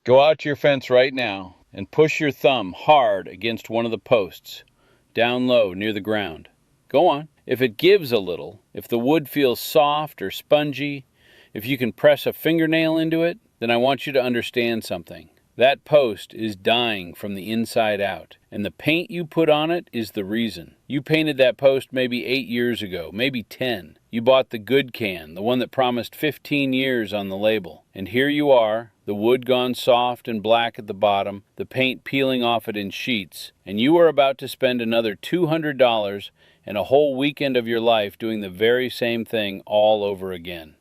Go out to your fence right now and push your thumb hard against one of the posts, down low near the ground. Go on. If it gives a little, if the wood feels soft or spongy, if you can press a fingernail into it, then I want you to understand something. That post is dying from the inside out, and the paint you put on it is the reason. You painted that post maybe 8 years ago, maybe 10. You bought the good can, the one that promised 15 years on the label. And here you are, the wood gone soft and black at the bottom, the paint peeling off it in sheets, and you are about to spend another $200 and a whole weekend of your life doing the very same thing all over again.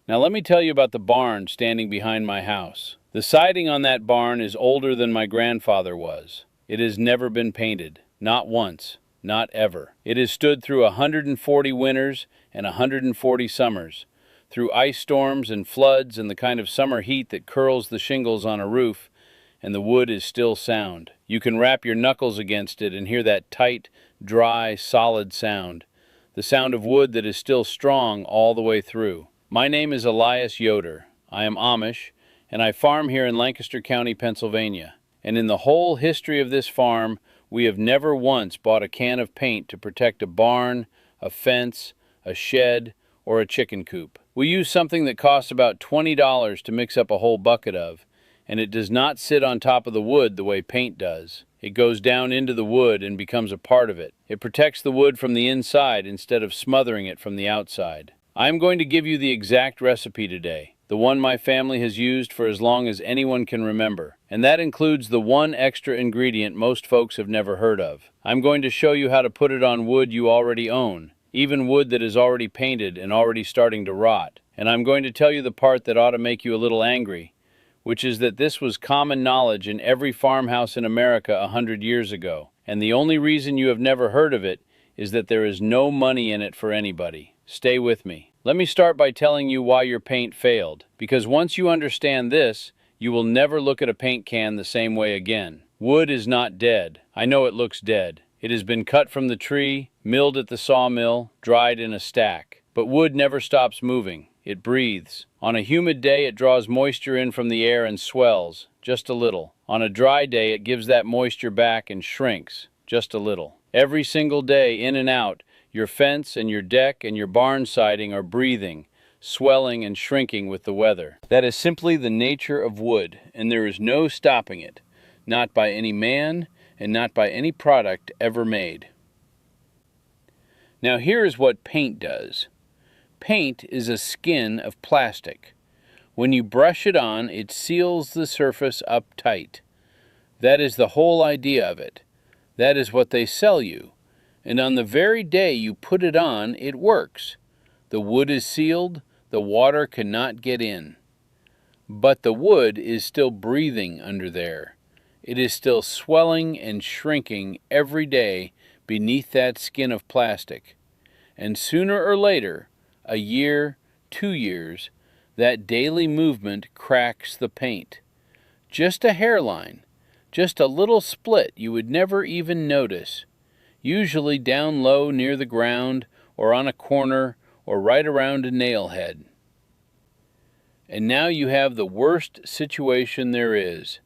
Now let me tell you about the barn standing behind my house. The siding on that barn is older than my grandfather was. It has never been painted. Not once. Not ever. It has stood through 140 winters and 140 summers, through ice storms and floods and the kind of summer heat that curls the shingles on a roof, and the wood is still sound. You can rap your knuckles against it and hear that tight, dry, solid sound. The sound of wood that is still strong all the way through. My name is Elias Yoder. I am Amish, and I farm here in Lancaster County, Pennsylvania. And in the whole history of this farm, we have never once bought a can of paint to protect a barn, a fence, a shed, or a chicken coop. We use something that costs about $20 to mix up a whole bucket of, and it does not sit on top of the wood the way paint does. It goes down into the wood and becomes a part of it. It protects the wood from the inside instead of smothering it from the outside. I am going to give you the exact recipe today, the one my family has used for as long as anyone can remember, and that includes the one extra ingredient most folks have never heard of. I'm going to show you how to put it on wood you already own, even wood that is already painted and already starting to rot. And I'm going to tell you the part that ought to make you a little angry, which is that this was common knowledge in every farmhouse in America 100 years ago, and the only reason you have never heard of it is that there is no money in it for anybody. Stay with me. Let me start by telling you why your paint failed, because once you understand this, you will never look at a paint can the same way again. Wood is not dead. I know it looks dead. It has been cut from the tree, milled at the sawmill, dried in a stack. But wood never stops moving. It breathes. On a humid day, it draws moisture in from the air and swells, just a little. On a dry day, it gives that moisture back and shrinks, just a little. Every single day, in and out, your fence and your deck and your barn siding are breathing, swelling and shrinking with the weather. That is simply the nature of wood, and there is no stopping it, not by any man and not by any product ever made. Now here is what paint does. Paint is a skin of plastic. When you brush it on, it seals the surface up tight. That is the whole idea of it. That is what they sell you. And on the very day you put it on, it works. The wood is sealed, the water cannot get in. But the wood is still breathing under there. It is still swelling and shrinking every day beneath that skin of plastic. And sooner or later, a year, 2 years, that daily movement cracks the paint. Just a hairline, just a little split you would never even notice. Usually down low near the ground, or on a corner, or right around a nail head. And now you have the worst situation there is.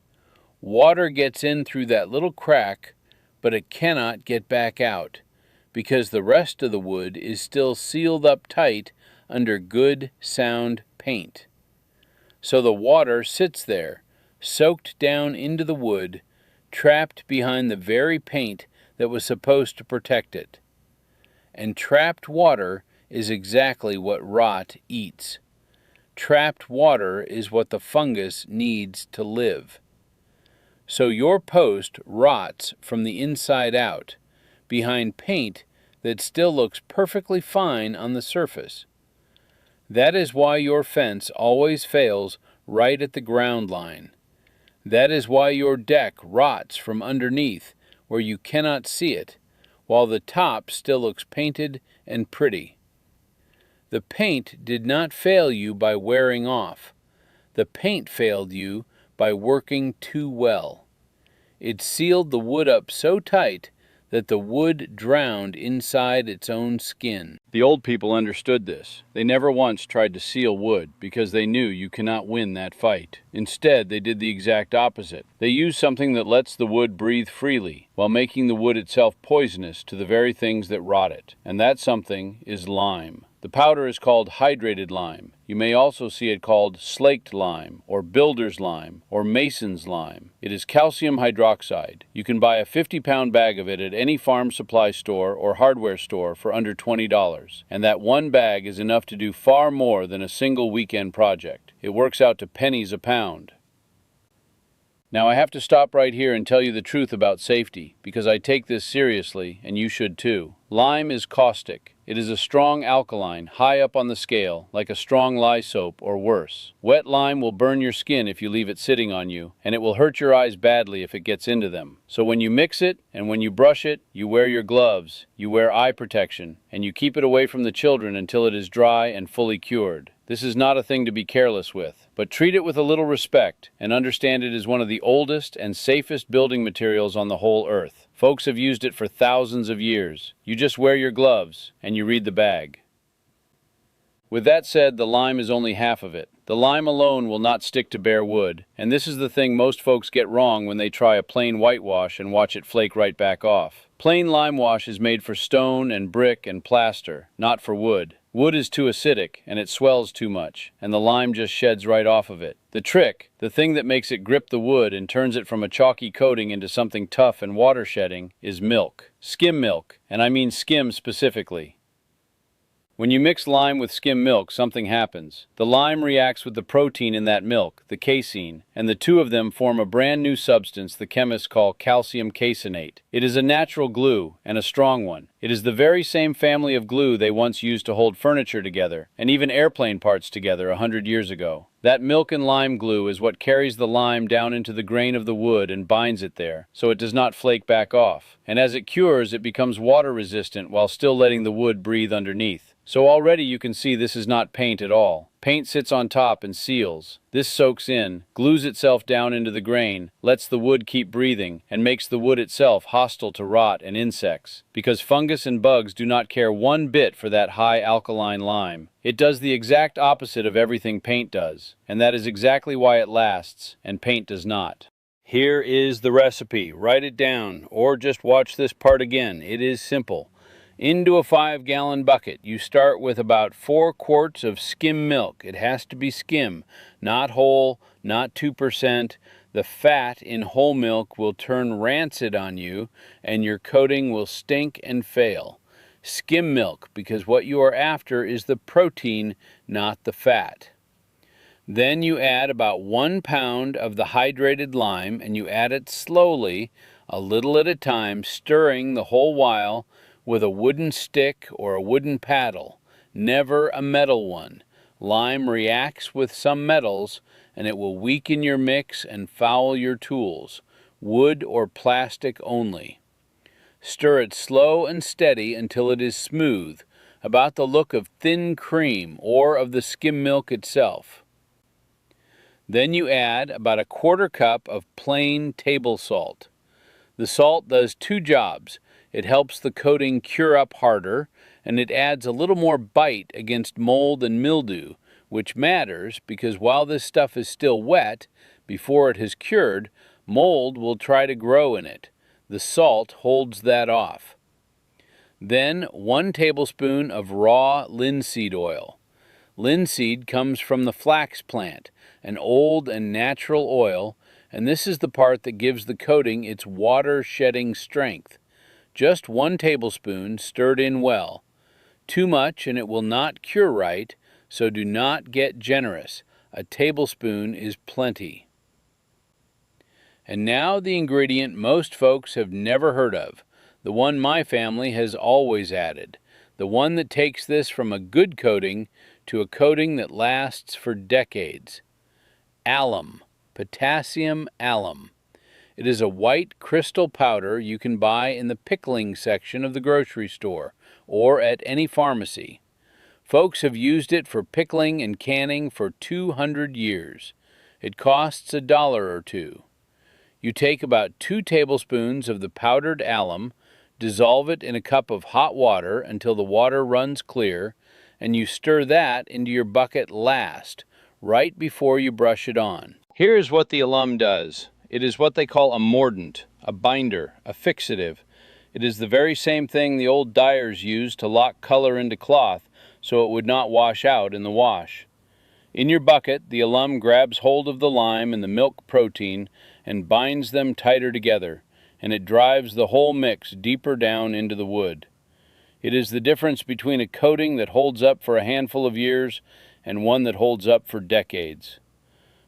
Water gets in through that little crack, but it cannot get back out, because the rest of the wood is still sealed up tight under good, sound paint. So the water sits there, soaked down into the wood, trapped behind the very paint that was supposed to protect it. And trapped water is exactly what rot eats. Trapped water is what the fungus needs to live. So your post rots from the inside out, behind paint that still looks perfectly fine on the surface. That is why your fence always fails right at the ground line. That is why your deck rots from underneath where you cannot see it, while the top still looks painted and pretty. The paint did not fail you by wearing off. The paint failed you by working too well. It sealed the wood up so tight that the wood drowned inside its own skin. The old people understood this. They never once tried to seal wood because they knew you cannot win that fight. Instead, they did the exact opposite. They used something that lets the wood breathe freely while making the wood itself poisonous to the very things that rot it. And that something is lime. The powder is called hydrated lime. You may also see it called slaked lime, or builder's lime, or mason's lime. It is calcium hydroxide. You can buy a 50-pound bag of it at any farm supply store or hardware store for under $20. And that one bag is enough to do far more than a single weekend project. It works out to pennies a pound. Now I have to stop right here and tell you the truth about safety, because I take this seriously, and you should too. Lime is caustic. It is a strong alkaline, high up on the scale, like a strong lye soap or worse. Wet lime will burn your skin if you leave it sitting on you, and it will hurt your eyes badly if it gets into them. So when you mix it, and when you brush it, you wear your gloves, you wear eye protection, and you keep it away from the children until it is dry and fully cured. This is not a thing to be careless with, but treat it with a little respect and understand it is one of the oldest and safest building materials on the whole earth. Folks have used it for thousands of years. You just wear your gloves and you read the bag. With that said, the lime is only half of it. The lime alone will not stick to bare wood, and this is the thing most folks get wrong when they try a plain whitewash and watch it flake right back off. Plain lime wash is made for stone and brick and plaster, not for wood. Wood is too acidic, and it swells too much, and the lime just sheds right off of it. The trick, the thing that makes it grip the wood and turns it from a chalky coating into something tough and water-shedding, is milk. Skim milk, and I mean skim specifically. When you mix lime with skim milk, something happens. The lime reacts with the protein in that milk, the casein, and the two of them form a brand new substance the chemists call calcium caseinate. It is a natural glue, and a strong one. It is the very same family of glue they once used to hold furniture together, and even airplane parts together 100 years ago. That milk and lime glue is what carries the lime down into the grain of the wood and binds it there, so it does not flake back off. And as it cures, it becomes water resistant while still letting the wood breathe underneath. So already you can see this is not paint at all. Paint sits on top and seals. This soaks in, glues itself down into the grain, lets the wood keep breathing, and makes the wood itself hostile to rot and insects. Because fungus and bugs do not care one bit for that high alkaline lime. It does the exact opposite of everything paint does, and that is exactly why it lasts, and paint does not. Here is the recipe. Write it down, or just watch this part again. It is simple. Into a 5-gallon bucket, you start with about 4 quarts of skim milk. It has to be skim, not whole, not 2%. The fat in whole milk will turn rancid on you, and your coating will stink and fail. Skim milk, because what you are after is the protein, not the fat. Then you add about 1 pound of the hydrated lime, and you add it slowly, a little at a time, stirring the whole while with a wooden stick or a wooden paddle, never a metal one. Lime reacts with some metals, and it will weaken your mix and foul your tools. Wood or plastic only. Stir it slow and steady until it is smooth, about the look of thin cream or of the skim milk itself. Then you add about a 1/4 cup of plain table salt. The salt does 2 jobs. It helps the coating cure up harder, and it adds a little more bite against mold and mildew, which matters because while this stuff is still wet, before it has cured, mold will try to grow in it. The salt holds that off. Then 1 tablespoon of raw linseed oil. Linseed comes from the flax plant, an old and natural oil, and this is the part that gives the coating its water-shedding strength. Just 1 tablespoon stirred in well. Too much and it will not cure right, so do not get generous. A tablespoon is plenty. And now the ingredient most folks have never heard of, the one my family has always added, the one that takes this from a good coating to a coating that lasts for decades. Alum, potassium alum. It is a white crystal powder you can buy in the pickling section of the grocery store or at any pharmacy. Folks have used it for pickling and canning for 200 years. It costs $1 or $2. You take about 2 tablespoons of the powdered alum, Dissolve it in a cup of hot water until the water runs clear, and you stir that into your bucket last, right before you brush it on. Here's what the alum does. It is what they call a mordant, a binder, a fixative. It is the very same thing the old dyers used to lock color into cloth so it would not wash out in the wash. In your bucket, the alum grabs hold of the lime and the milk protein and binds them tighter together, and it drives the whole mix deeper down into the wood. It is the difference between a coating that holds up for a handful of years and one that holds up for decades.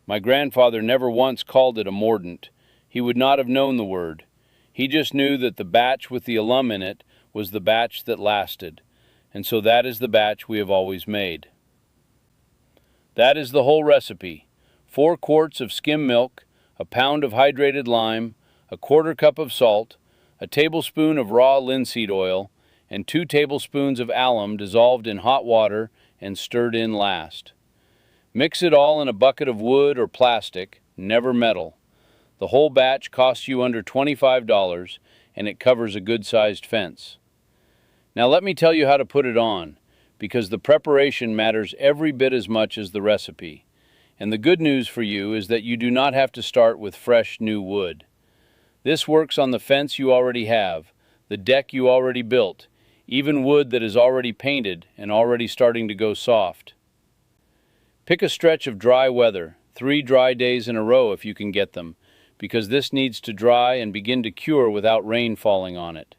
My grandfather never once called it a mordant. He would not have known the word. He just knew that the batch with the alum in it was the batch that lasted, and so that is the batch we have always made. That is the whole recipe. 4 quarts of skim milk, a pound of hydrated lime, a quarter cup of salt, a tablespoon of raw linseed oil, and 2 tablespoons of alum dissolved in hot water and stirred in last. Mix it all in a bucket of wood or plastic, never metal. The whole batch costs you under $25, and it covers a good-sized fence. Now let me tell you how to put it on, because the preparation matters every bit as much as the recipe. And the good news for you is that you do not have to start with fresh new wood. This works on the fence you already have, the deck you already built, even wood that is already painted and already starting to go soft. Pick a stretch of dry weather, 3 dry days in a row if you can get them, because this needs to dry and begin to cure without rain falling on it.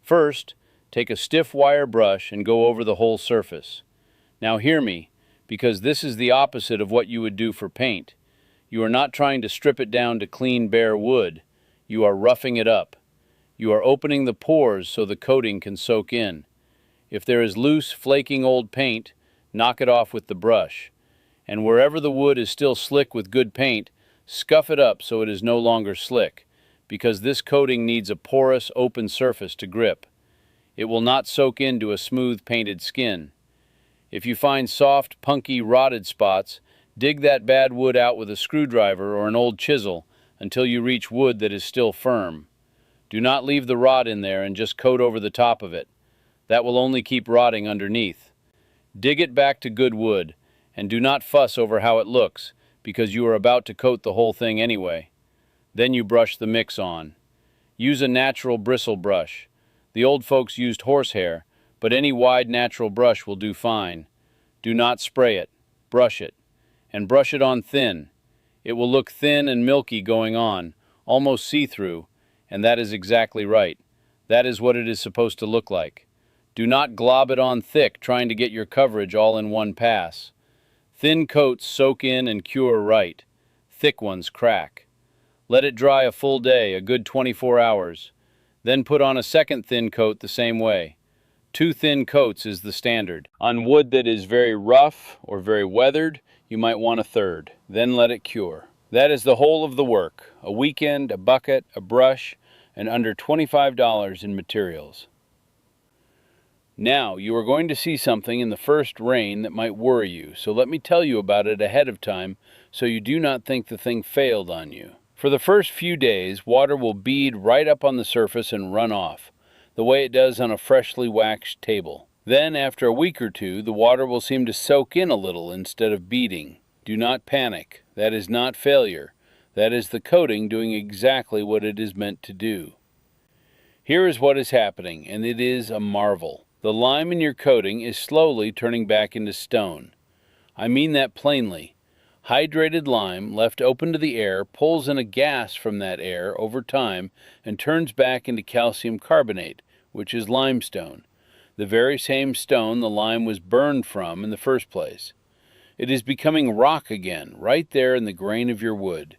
First, take a stiff wire brush and go over the whole surface. Now hear me, because this is the opposite of what you would do for paint. You are not trying to strip it down to clean bare wood. You are roughing it up. You are opening the pores so the coating can soak in. If there is loose, flaking old paint, knock it off with the brush. And wherever the wood is still slick with good paint, scuff it up so it is no longer slick, because this coating needs a porous, open surface to grip. It will not soak into a smooth painted skin. If you find soft, punky, rotted spots, dig that bad wood out with a screwdriver or an old chisel until you reach wood that is still firm. Do not leave the rot in there and just coat over the top of it. That will only keep rotting underneath. Dig it back to good wood, and do not fuss over how it looks, because you are about to coat the whole thing anyway. Then you brush the mix on. Use a natural bristle brush. The old folks used horsehair, but any wide natural brush will do fine. Do not spray it. Brush it. And brush it on thin. It will look thin and milky going on, almost see-through, and that is exactly right. That is what it is supposed to look like. Do not glob it on thick trying to get your coverage all in one pass. Thin coats soak in and cure right. Thick ones crack. Let it dry a full day, a good 24 hours. Then put on a second thin coat the same way. 2 thin coats is the standard. On wood that is very rough or very weathered, you might want a third. Then let it cure. That is the whole of the work. A weekend, a bucket, a brush, and under $25 in materials. Now, you are going to see something in the first rain that might worry you, so let me tell you about it ahead of time so you do not think the thing failed on you. For the first few days, water will bead right up on the surface and run off, the way it does on a freshly waxed table. Then, after a week or two, the water will seem to soak in a little instead of beading. Do not panic. That is not failure. That is the coating doing exactly what it is meant to do. Here is what is happening, and it is a marvel. The lime in your coating is slowly turning back into stone. I mean that plainly. Hydrated lime, left open to the air, pulls in a gas from that air over time and turns back into calcium carbonate, which is limestone, the very same stone the lime was burned from in the first place. It is becoming rock again, right there in the grain of your wood.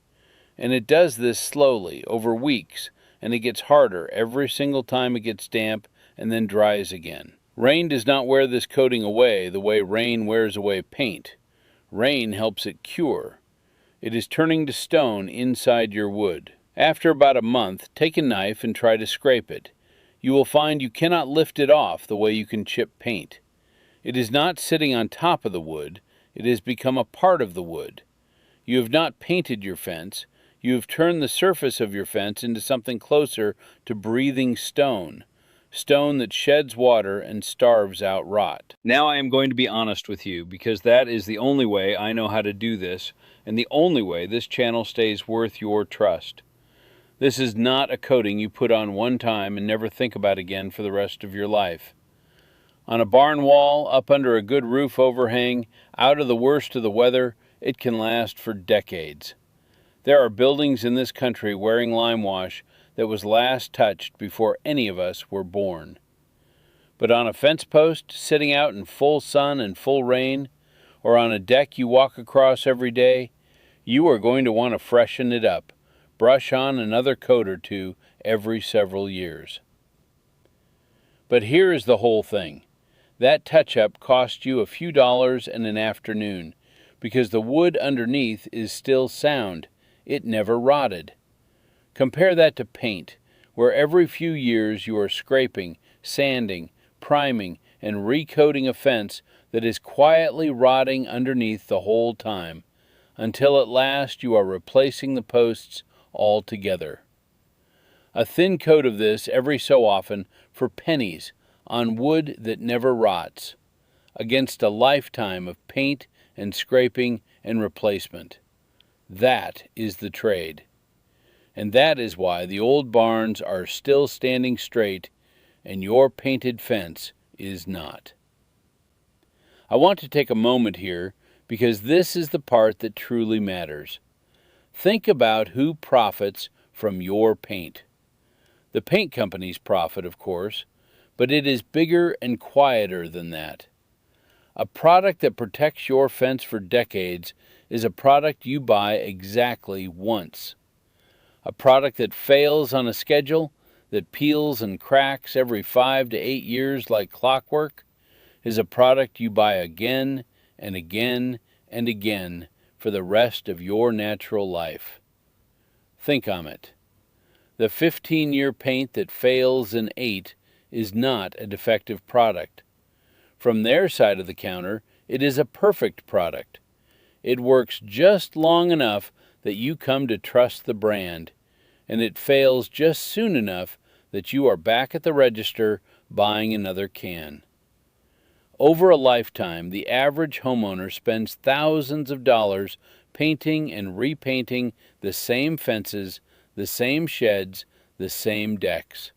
And it does this slowly, over weeks, and it gets harder every single time it gets damp and then dries again. Rain does not wear this coating away the way rain wears away paint. Rain helps it cure. It is turning to stone inside your wood. After about a month, take a knife and try to scrape it. You will find you cannot lift it off the way you can chip paint. It is not sitting on top of the wood. It has become a part of the wood. You have not painted your fence. You have turned the surface of your fence into something closer to breathing stone, stone that sheds water and starves out rot. Now I am going to be honest with you, because that is the only way I know how to do this, and the only way this channel stays worth your trust. This is not a coating you put on one time and never think about again for the rest of your life. On a barn wall, up under a good roof overhang, out of the worst of the weather, it can last for decades. There are buildings in this country wearing lime wash that was last touched before any of us were born. But on a fence post, sitting out in full sun and full rain, or on a deck you walk across every day, you are going to want to freshen it up, brush on another coat or two every several years. But here is the whole thing. That touch-up cost you a few dollars and an afternoon, because the wood underneath is still sound. It never rotted. Compare that to paint, where every few years you are scraping, sanding, priming, and recoating a fence that is quietly rotting underneath the whole time, until at last you are replacing the posts altogether. A thin coat of this every so often for pennies on wood that never rots, against a lifetime of paint and scraping and replacement. That is the trade. And that is why the old barns are still standing straight and your painted fence is not. I want to take a moment here because this is the part that truly matters. Think about who profits from your paint. The paint companies profit, of course, but it is bigger and quieter than that. A product that protects your fence for decades is a product you buy exactly once. A product that fails on a schedule, that peels and cracks every 5 to 8 years like clockwork, is a product you buy again and again and again for the rest of your natural life. Think on it. The 15-year paint that fails in 8 is not a defective product. From their side of the counter, it is a perfect product. It works just long enough that you come to trust the brand, and it fails just soon enough that you are back at the register buying another can. Over a lifetime, the average homeowner spends thousands of dollars painting and repainting the same fences, the same sheds, the same decks.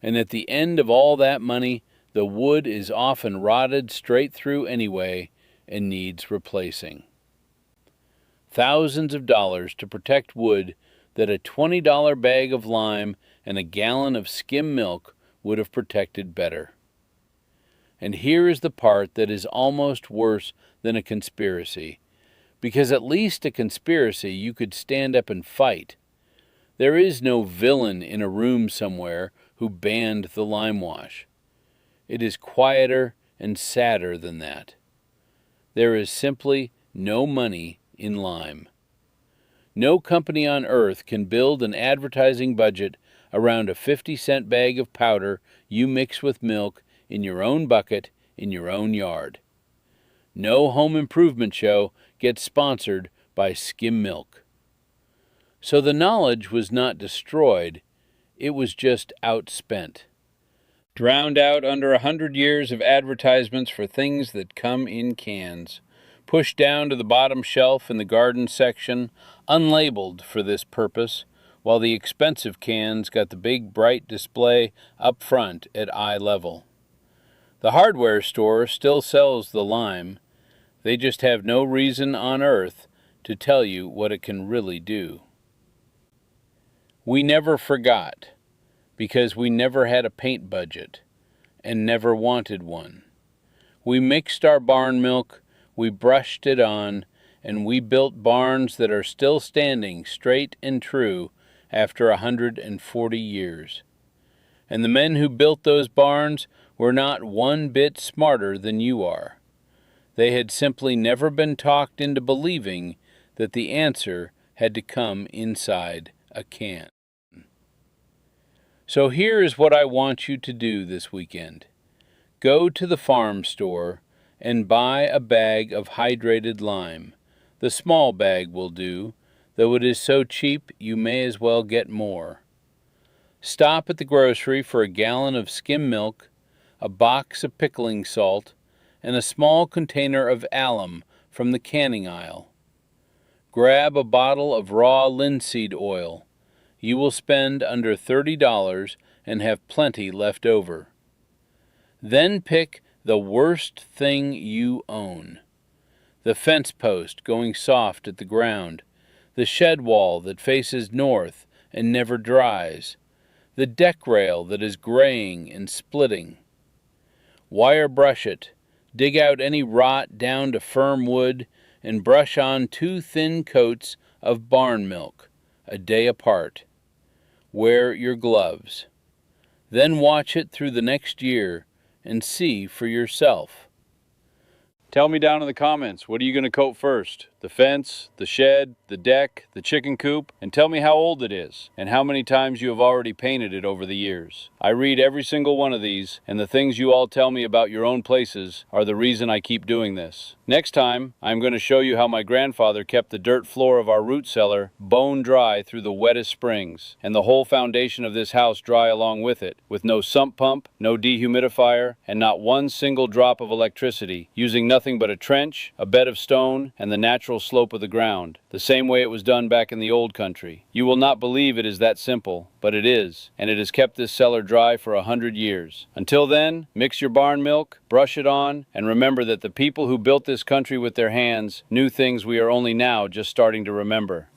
And at the end of all that money, the wood is often rotted straight through anyway and needs replacing. Thousands of dollars to protect wood that a $20 bag of lime and a gallon of skim milk would have protected better. And here is the part that is almost worse than a conspiracy, because at least a conspiracy you could stand up and fight. There is no villain in a room somewhere who banned the lime wash. It is quieter and sadder than that. There is simply no money in lime. No company on earth can build an advertising budget around a 50-cent bag of powder you mix with milk in your own bucket in your own yard. No home improvement show gets sponsored by skim milk. So the knowledge was not destroyed, it was just outspent. Drowned out under 100 years of advertisements for things that come in cans. Pushed down to the bottom shelf in the garden section, unlabeled for this purpose, while the expensive cans got the big bright display up front at eye level. The hardware store still sells the lime. They just have no reason on earth to tell you what it can really do. We never forgot, because we never had a paint budget, and never wanted one. We mixed our barn milk, we brushed it on, and we built barns that are still standing straight and true after 140 years. And the men who built those barns were not one bit smarter than you are. They had simply never been talked into believing that the answer had to come inside a can. So here is what I want you to do this weekend. Go to the farm store and buy a bag of hydrated lime. The small bag will do, though it is so cheap you may as well get more. Stop at the grocery for a gallon of skim milk, a box of pickling salt, and a small container of alum from the canning aisle. Grab a bottle of raw linseed oil. You will spend under $30 and have plenty left over. Then pick the worst thing you own. The fence post going soft at the ground, the shed wall that faces north and never dries, the deck rail that is graying and splitting. Wire brush it, dig out any rot down to firm wood, and brush on 2 thin coats of barn milk, a day apart. Wear your gloves. Then watch it through the next year and see for yourself. Tell me down in the comments, what are you going to coat first? The fence, the shed, the deck, the chicken coop? And tell me how old it is, and how many times you have already painted it over the years. I read every single one of these, and the things you all tell me about your own places are the reason I keep doing this. Next time, I'm going to show you how my grandfather kept the dirt floor of our root cellar bone dry through the wettest springs, and the whole foundation of this house dry along with it, with no sump pump, no dehumidifier, and not one single drop of electricity, using nothing but a trench, a bed of stone, and the natural slope of the ground, the same way it was done back in the old country. You will not believe it is that simple, but it is, and it has kept this cellar dry for 100 years. Until then, mix your barn milk, brush it on, and remember that the people who built this country with their hands knew things we are only now just starting to remember.